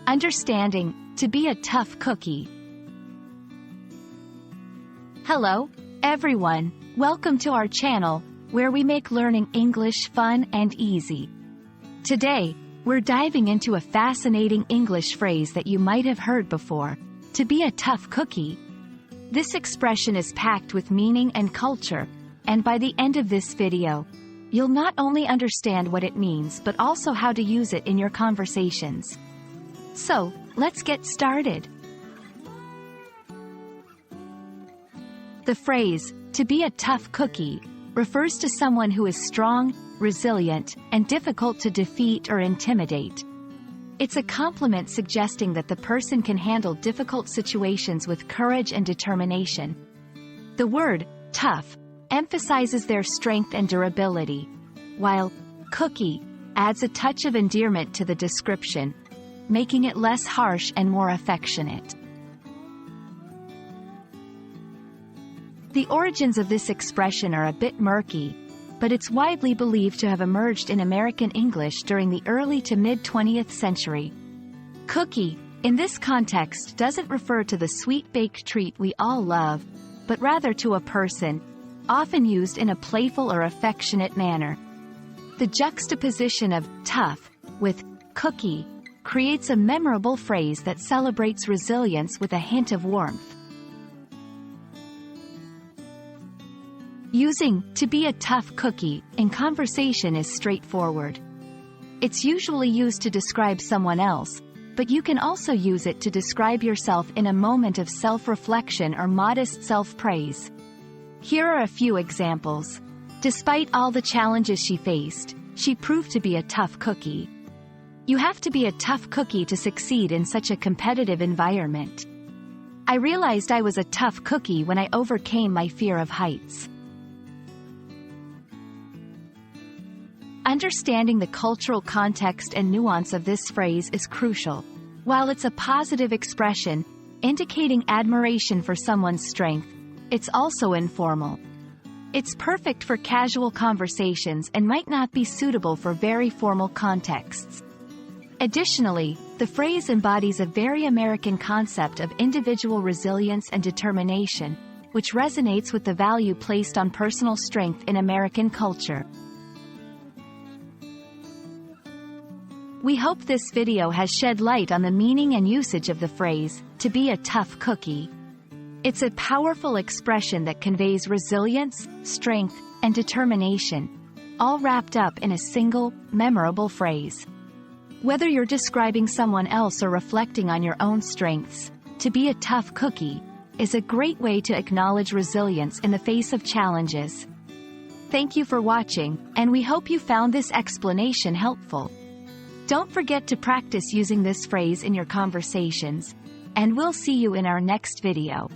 Understanding, to be a tough cookie. Hello, everyone. Welcome to our channel, where we make learning English fun and easy. Today, we're diving into a fascinating English phrase that you might have heard before, to be a tough cookie. This expression is packed with meaning and culture, and by the end of this video, you'll not only understand what it means but also how to use it in your conversations. So, let's get started. The phrase, to be a tough cookie, refers to someone who is strong, resilient, and difficult to defeat or intimidate. It's a compliment suggesting that the person can handle difficult situations with courage and determination. The word, tough, emphasizes their strength and durability, while cookie adds a touch of endearment to the description, making it less harsh and more affectionate. The origins of this expression are a bit murky, but it's widely believed to have emerged in American English during the early to mid-20th century. Cookie, in this context, doesn't refer to the sweet baked treat we all love, but rather to a person, often used in a playful or affectionate manner. The juxtaposition of tough with cookie creates a memorable phrase that celebrates resilience with a hint of warmth. Using to be a tough cookie in conversation is straightforward. It's usually used to describe someone else, but you can also use it to describe yourself in a moment of self-reflection or modest self-praise. Here are a few examples. Despite all the challenges she faced, she proved to be a tough cookie. You have to be a tough cookie to succeed in such a competitive environment. I realized I was a tough cookie when I overcame my fear of heights. Understanding the cultural context and nuance of this phrase is crucial. While it's a positive expression, indicating admiration for someone's strength, it's also informal. It's perfect for casual conversations and might not be suitable for very formal contexts. Additionally, the phrase embodies a very American concept of individual resilience and determination, which resonates with the value placed on personal strength in American culture. We hope this video has shed light on the meaning and usage of the phrase, to be a tough cookie. It's a powerful expression that conveys resilience, strength, and determination, all wrapped up in a single, memorable phrase. Whether you're describing someone else or reflecting on your own strengths, to be a tough cookie is a great way to acknowledge resilience in the face of challenges. Thank you for watching, and we hope you found this explanation helpful. Don't forget to practice using this phrase in your conversations, and we'll see you in our next video.